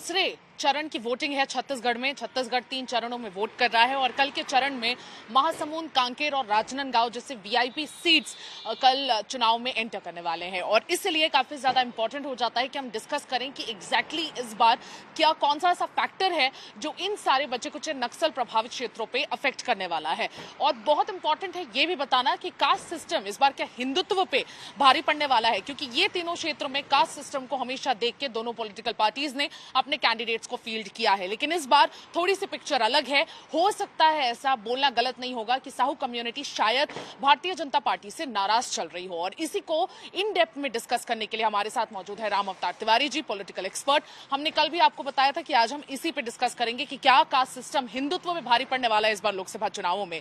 दूसरे चरण की वोटिंग है छत्तीसगढ़ में। छत्तीसगढ़ 3 चरणों में वोट कर रहा है और कल के चरण में महासमुंद, कांकेर और राजनांदगांव जैसे वीआईपी सीट्स कल चुनाव में एंटर करने वाले हैं और इसलिए काफी ज्यादा इंपॉर्टेंट हो जाता है कि हम डिस्कस करें कि एग्जैक्टली इस बार क्या कौन सा ऐसा फैक्टर है जो इन सारे बचे कुछ नक्सल प्रभावित क्षेत्रों पर अफेक्ट करने वाला है। और बहुत इंपॉर्टेंट है ये भी बताना कि कास्ट सिस्टम इस बार क्या हिंदुत्व पे भारी पड़ने वाला है, क्योंकि ये तीनों क्षेत्रों में कास्ट सिस्टम को हमेशा देख के दोनों पॉलिटिकल पार्टीज ने अपने कैंडिडेट्स को फील्ड किया है। लेकिन इस बार थोड़ी सी पिक्चर अलग है। हो सकता है, ऐसा बोलना गलत नहीं होगा, कि साहू कम्युनिटी शायद भारतीय जनता पार्टी से नाराज चल रही हो और इसी को इन डेप्थ में डिस्कस करने के लिए हमारे साथ मौजूद है राम अवतार तिवारी जी, पॉलिटिकल एक्सपर्ट। हमने कल भी आपको बताया था कि आज हम इसी पे डिस्कस करेंगे कि क्या कास्ट सिस्टम हिंदुत्व में भारी पड़ने वाला है इस बार लोकसभा चुनावों में।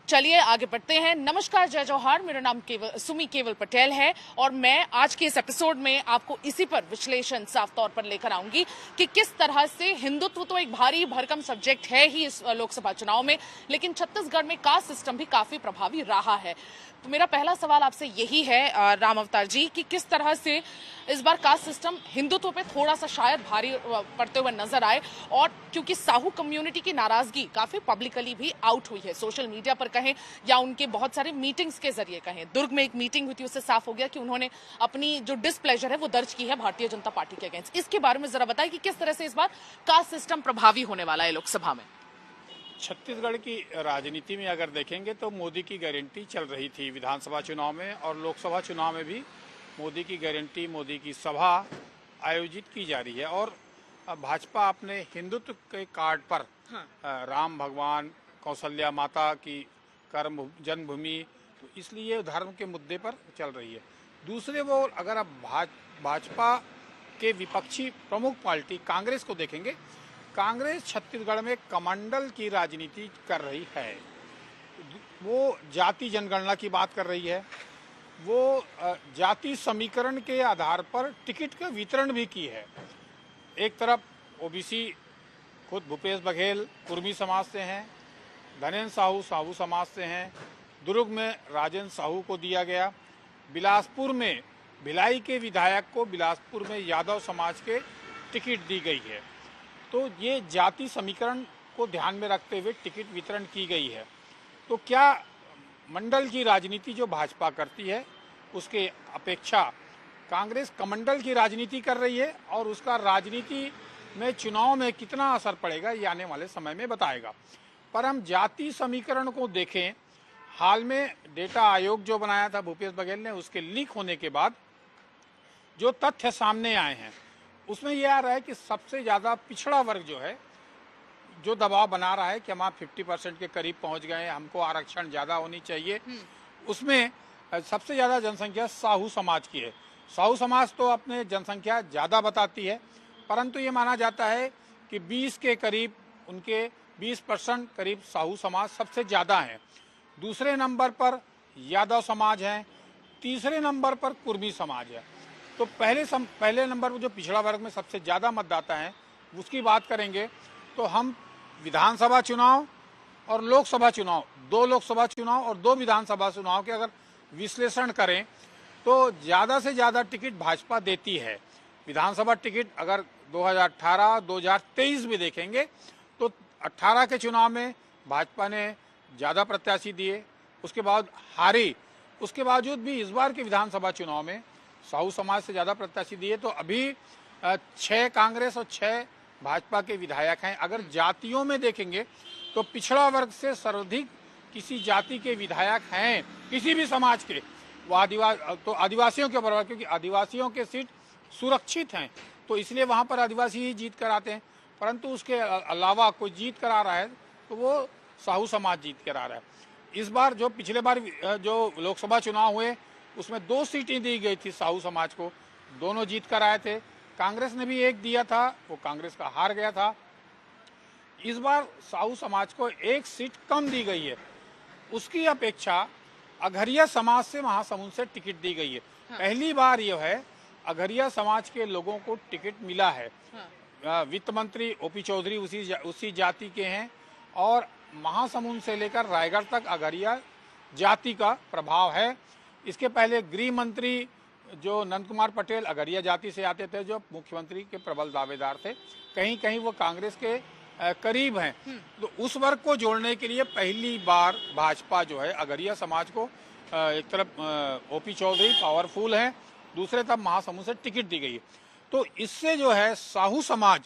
चलिए आगे बढ़ते हैं। नमस्कार, जय जौहार। मेरा नाम सुमी केवल पटेल है और मैं आज के इस एपिसोड में आपको इसी पर विश्लेषण साफ तौर पर लेकर आऊंगी कि किस तरह से हिंदुत्व तो एक भारी भरकम सब्जेक्ट है ही इस लोकसभा चुनाव में, लेकिन छत्तीसगढ़ में कास्ट सिस्टम भी काफी प्रभावी रहा है। तो मेरा पहला सवाल आपसे यही है राम अवतार जी कि किस तरह से इस बार कास्ट सिस्टम हिंदुत्व पे थोड़ा सा शायद भारी पड़ते हुए नजर आए, और क्योंकि साहू कम्युनिटी की नाराजगी काफी पब्लिकली भी आउट हुई है, सोशल मीडिया पर कहें या उनके बहुत सारे मीटिंग्स के जरिए कहें। दुर्ग में एक मीटिंग हुई थी, उससे साफ हो गया कि उन्होंने अपनी जो डिसप्लेजर है वो दर्ज की है भारतीय जनता पार्टी के अगेंस्ट। इसके बारे में जरा बताएं कि किस तरह से इस बार कास्ट सिस्टम प्रभावी होने वाला है लोकसभा में। छत्तीसगढ़ की राजनीति में अगर देखेंगे तो मोदी की गारंटी चल रही थी विधानसभा चुनाव में, और लोकसभा चुनाव में भी मोदी की गारंटी, मोदी की सभा आयोजित की जा रही है। और भाजपा अपने हिंदुत्व के कार्ड पर राम भगवान, कौशल्या माता की कर्म जन्मभूमि, तो इसलिए धर्म के मुद्दे पर चल रही है। दूसरे वो अगर आप भाजपा के विपक्षी प्रमुख पार्टी कांग्रेस को देखेंगे, कांग्रेस छत्तीसगढ़ में कमंडल की राजनीति कर रही है। वो जाति जनगणना की बात कर रही है, वो जाति समीकरण के आधार पर टिकट का वितरण भी की है। एक तरफ ओबीसी खुद भूपेश बघेल कुर्मी समाज से हैं, धनेन्द्र साहू साहू समाज से हैं, दुर्ग में राजेंद्र साहू को दिया गया, बिलासपुर में भिलाई के विधायक को बिलासपुर में यादव समाज के टिकट दी गई है। तो ये जाति समीकरण को ध्यान में रखते हुए टिकट वितरण की गई है। तो क्या मंडल की राजनीति जो भाजपा करती है उसके अपेक्षा कांग्रेस कमंडल की राजनीति कर रही है, और उसका राजनीति में चुनाव में कितना असर पड़ेगा ये आने वाले समय में बताएगा। पर हम जाति समीकरण को देखें, हाल में डेटा आयोग जो बनाया था भूपेश बघेल ने, उसके लीक होने के बाद जो तथ्य सामने आए हैं उसमें यह आ रहा है कि सबसे ज़्यादा पिछड़ा वर्ग जो है, जो दबाव बना रहा है कि हम 50% के करीब पहुंच गए, हमको आरक्षण ज़्यादा होनी चाहिए, उसमें सबसे ज़्यादा जनसंख्या साहू समाज की है। साहू समाज तो अपने जनसंख्या ज़्यादा बताती है, परंतु ये माना जाता है कि 20 के करीब, उनके 20% करीब साहू समाज सबसे ज़्यादा हैं। दूसरे नंबर पर यादव समाज हैं, तीसरे नंबर पर कुर्मी समाज है। तो पहले नंबर पर जो पिछड़ा वर्ग में सबसे ज़्यादा मतदाता हैं उसकी बात करेंगे तो हम विधानसभा चुनाव और लोकसभा चुनाव, 2 लोकसभा चुनाव और 2 विधानसभा चुनाव के अगर विश्लेषण करें तो ज़्यादा से ज़्यादा टिकट भाजपा देती है। विधानसभा टिकट अगर 2018, 2023 भी देखेंगे तो 18 के चुनाव में भाजपा ने ज़्यादा प्रत्याशी दिए, उसके बाद हारी। उसके बावजूद भी इस बार के विधानसभा चुनाव में साहू समाज से ज़्यादा प्रत्याशी दिए। तो अभी 6 कांग्रेस और 6 भाजपा के विधायक हैं। अगर जातियों में देखेंगे तो पिछड़ा वर्ग से सर्वाधिक किसी जाति के विधायक हैं किसी भी समाज के, वो आदिवासियों के बराबर, क्योंकि आदिवासियों के सीट सुरक्षित हैं तो इसलिए वहाँ पर आदिवासी ही जीत कर आते हैं। परंतु उसके अलावा कोई जीत कर आ रहा है तो वो साहू समाज जीत कर आ रहा है। इस बार जो पिछले बार जो लोकसभा चुनाव हुए उसमें 2 सीटें दी गई थी साहू समाज को, दोनों जीत कर आए थे। कांग्रेस ने भी 1 दिया था, वो कांग्रेस का हार गया था। इस बार साहू समाज को 1 सीट कम दी गई है, उसकी अपेक्षा अघरिया समाज से महासमुंद से टिकट दी गई है। पहली बार यह है अघरिया समाज के लोगों को टिकट मिला है। वित्त मंत्री ओपी चौधरी उसी जाति के हैं, और महासमुंद से लेकर रायगढ़ तक अघरिया जाति का प्रभाव है। इसके पहले गृह मंत्री जो नंद कुमार पटेल अगरिया जाति से आते थे, जो मुख्यमंत्री के प्रबल दावेदार थे, कहीं कहीं वो कांग्रेस के करीब हैं। तो उस वर्ग को जोड़ने के लिए पहली बार भाजपा जो है अगरिया समाज को एक तरफ ओपी चौधरी पावरफुल हैं, दूसरे तरफ महासमुंद से टिकट दी गई है। तो इससे जो है साहू समाज,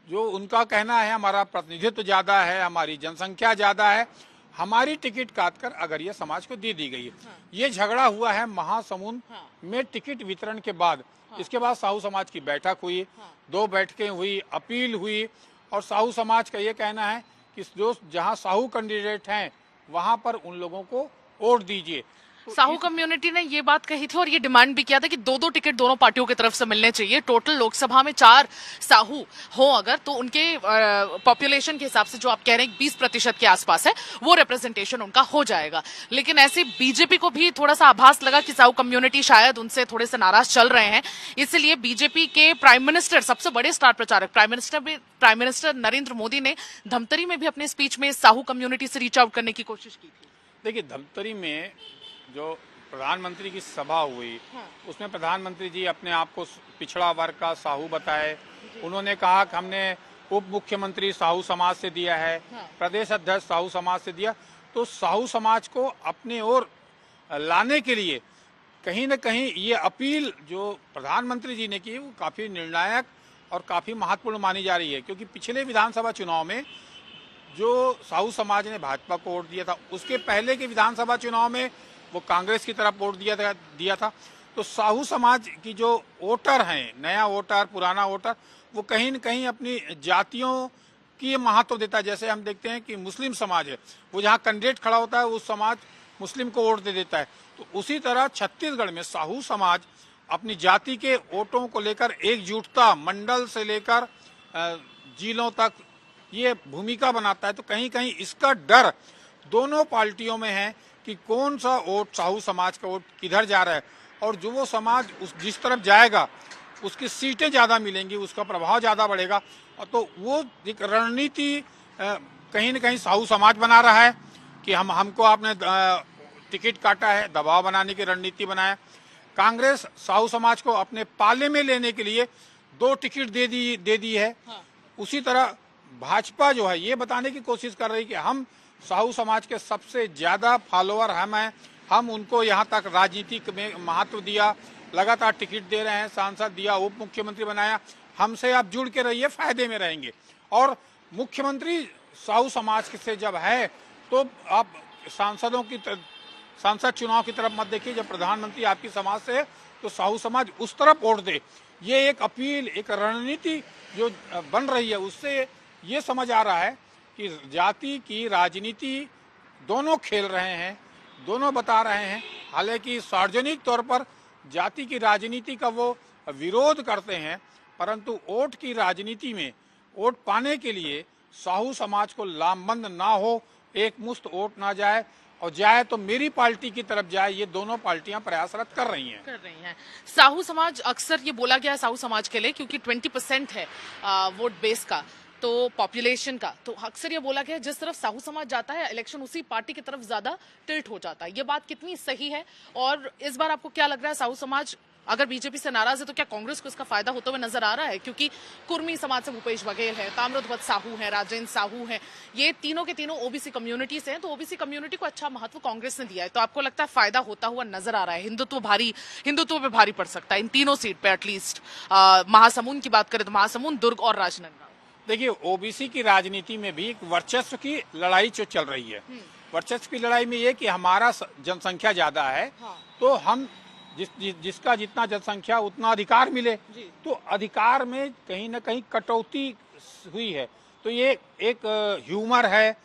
जो उनका कहना है हमारा प्रतिनिधित्व ज्यादा है, हमारी जनसंख्या ज्यादा है, हमारी टिकट काटकर अगरिया समाज को दी गई है। ये झगड़ा हुआ है महासमुंद में टिकट वितरण के बाद। इसके बाद साहू समाज की बैठक हुई, 2 बैठकें हुई, अपील हुई, और साहू समाज का ये कहना है कि जो जहां साहू कैंडिडेट हैं वहां पर उन लोगों को वोट दीजिए। साहू कम्युनिटी ने ये बात कही थी और ये डिमांड भी किया था कि 2-2 टिकट दोनों पार्टियों की तरफ से मिलने चाहिए। टोटल लोकसभा में 4 साहू हो अगर, तो उनके पॉपुलेशन के हिसाब से जो आप कह रहे हैं 20% के आसपास है, वो रिप्रेजेंटेशन उनका हो जाएगा। लेकिन ऐसे बीजेपी को भी थोड़ा सा आभास लगा कि साहू कम्युनिटी शायद उनसे थोड़े से नाराज चल रहे हैं। इसलिए बीजेपी के प्राइम मिनिस्टर, सबसे बड़े स्टार प्रचारक प्राइम मिनिस्टर नरेंद्र मोदी ने धमतरी में भी अपने स्पीच में साहू कम्युनिटी से रीच आउट करने की कोशिश की थी। देखिए, धमतरी में जो प्रधानमंत्री की सभा हुई, उसमें प्रधानमंत्री जी अपने आप को पिछड़ा वर्ग का साहू बताए। उन्होंने कहा कि हमने उप मुख्यमंत्री साहू समाज से दिया है, प्रदेश अध्यक्ष साहू समाज से दिया। तो साहू समाज को अपने ओर लाने के लिए कहीं न कहीं ये अपील जो प्रधानमंत्री जी ने की, वो काफी निर्णायक और काफी महत्वपूर्ण मानी जा रही है। क्योंकि पिछले विधानसभा चुनाव में जो साहू समाज ने भाजपा को वोट दिया था, उसके पहले के विधानसभा चुनाव में वो कांग्रेस की तरफ वोट दिया था। तो साहू समाज की जो वोटर हैं, नया वोटर, पुराना वोटर, वो कहीं न कहीं अपनी जातियों की महत्व देता है। जैसे हम देखते हैं कि मुस्लिम समाज है, वो जहाँ कैंडिडेट खड़ा होता है उस समाज मुस्लिम को वोट दे देता है। तो उसी तरह छत्तीसगढ़ में साहू समाज अपनी जाति के वोटों को लेकर एकजुटता, मंडल से लेकर जिलों तक ये भूमिका बनाता है। तो कहीं कहीं इसका डर दोनों पार्टियों में है कि कौन सा वोट, साहू समाज का वोट किधर जा रहा है, और जो वो समाज जिस तरफ जाएगा उसकी सीटें ज्यादा मिलेंगी, उसका प्रभाव ज्यादा बढ़ेगा। तो वो एक रणनीति कहीं न कहीं साहू समाज बना रहा है कि हमको आपने टिकट काटा है, दबाव बनाने की रणनीति बनाया। कांग्रेस साहू समाज को अपने पाले में लेने के लिए 2 टिकट दे दी है। उसी तरह भाजपा जो है ये बताने की कोशिश कर रही कि हम साहू समाज के सबसे ज्यादा फॉलोअर हम हैं, हम उनको यहाँ तक राजनीतिक में महत्व दिया, लगातार टिकट दे रहे हैं, सांसद दिया, उप मुख्यमंत्री बनाया, हमसे आप जुड़ के रहिए, फायदे में रहेंगे। और मुख्यमंत्री साहू समाज से जब है तो आप सांसद चुनाव की तरफ मत देखिए। जब प्रधानमंत्री आपकी समाज से है तो साहू समाज उस तरफ वोट दे। ये एक अपील, एक रणनीति जो बन रही है, उससे ये समझ आ रहा है कि जाति की राजनीति दोनों खेल रहे हैं, दोनों बता रहे हैं। हालांकि सार्वजनिक तौर पर जाति की राजनीति का वो विरोध करते हैं, परंतु वोट की राजनीति में वोट पाने के लिए साहू समाज को लामबंद ना हो, एक मुश्त वोट ना जाए, और जाए तो मेरी पार्टी की तरफ जाए, ये दोनों पार्टियां प्रयासरत कर रही हैं। साहू समाज, अक्सर ये बोला गया है साहू समाज के लिए, क्योंकि 20% है वोट बेस का, तो पॉपुलेशन का, तो अक्सर ये बोला गया है जिस तरफ साहू समाज जाता है इलेक्शन उसी पार्टी की तरफ ज्यादा टिल्ट हो जाता है। ये बात कितनी सही है, और इस बार आपको क्या लग रहा है, साहू समाज अगर बीजेपी से नाराज है तो क्या कांग्रेस को इसका फायदा होता हुआ नजर आ रहा है? क्योंकि कुर्मी समाज से भूपेश बघेल है, ताम्रध्वज साहू है, राजेंद्र साहू है, ये तीनों के तीनों ओबीसी कम्युनिटी से हैं, तो ओबीसी कम्युनिटी को अच्छा महत्व कांग्रेस ने दिया है। तो आपको लगता है फायदा होता हुआ नजर आ रहा है, हिंदुत्व पे भारी पड़ सकता है इन तीनों सीट पे एटलीस्ट? महासमुंद की बात करें तो महासमुंद, दुर्ग और राजनांदगांव। देखिए, ओबीसी की राजनीति में भी एक वर्चस्व की लड़ाई जो चल रही है। वर्चस्व की लड़ाई में ये कि हमारा जनसंख्या ज्यादा है, तो हम जिसका जितना जनसंख्या उतना अधिकार मिले, तो अधिकार में कहीं ना कहीं कटौती हुई है। तो ये एक ह्यूमर है,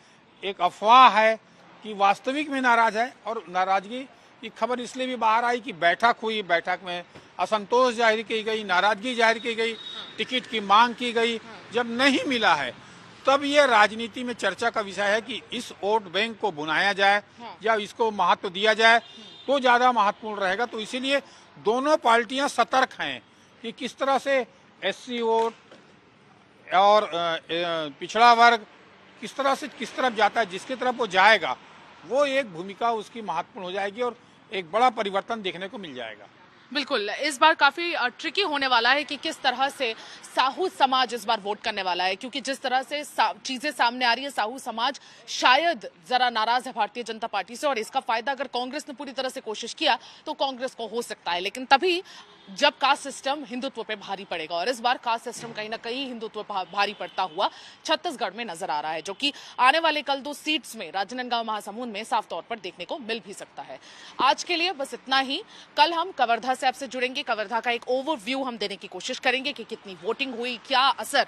एक अफवाह है कि वास्तविक में नाराज है। और नाराजगी की खबर इसलिए भी बाहर आई कि बैठक हुई, बैठक में असंतोष जाहिर की गई, नाराजगी जाहिर की गई, टिकट की मांग की गई। जब नहीं मिला है तब ये राजनीति में चर्चा का विषय है कि इस वोट बैंक को बुनाया जाए या इसको महत्व दिया जाए तो ज्यादा महत्वपूर्ण रहेगा। तो इसीलिए दोनों पार्टियां सतर्क हैं कि किस तरह से एससी वोट और पिछड़ा वर्ग किस तरफ जाता है, जिसकी तरफ वो जाएगा वो एक भूमिका उसकी महत्वपूर्ण हो जाएगी और एक बड़ा परिवर्तन देखने को मिल जाएगा। बिल्कुल, इस बार काफी ट्रिकी होने वाला है कि किस तरह से साहू समाज इस बार वोट करने वाला है, क्योंकि जिस तरह से चीजें सामने आ रही है, साहू समाज शायद जरा नाराज है भारतीय जनता पार्टी से, और इसका फायदा अगर कांग्रेस ने पूरी तरह से कोशिश किया तो कांग्रेस को हो सकता है, लेकिन तभी जब कास्ट सिस्टम हिंदुत्व पे भारी पड़ेगा। और इस बार कास्ट सिस्टम कहीं ना कहीं हिंदुत्व पे भारी पड़ता हुआ छत्तीसगढ़ में नजर आ रहा है, जो कि आने वाले कल 2 सीट्स में राजनांदगांव महासमुंद में साफ तौर पर देखने को मिल भी सकता है। आज के लिए बस इतना ही। कल हम कवर्धा से आपसे जुड़ेंगे, कवर्धा का एक ओवरव्यू हम देने की कोशिश करेंगे कि कितनी वोटिंग हुई, क्या असर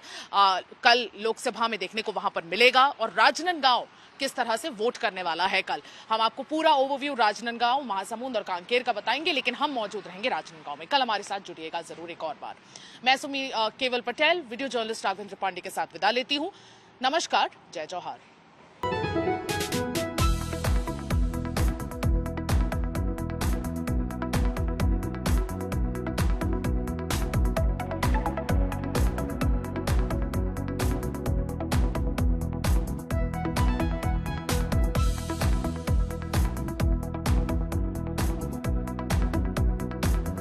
कल लोकसभा में देखने को वहां पर मिलेगा, और राजनांदगांव किस तरह से वोट करने वाला है कल। हम आपको पूरा ओवरव्यू राजनांदगांव, महासमुंद और कांकेर का बताएंगे, लेकिन हम मौजूद रहेंगे राजनांदगांव में। कल हमारे साथ जुड़िएगा जरूर एक और बार। मैं सुमी केवल पटेल वीडियो जर्नलिस्ट राघवेंद्र पांडे के साथ विदा लेती हूं। नमस्कार, जय जौहर।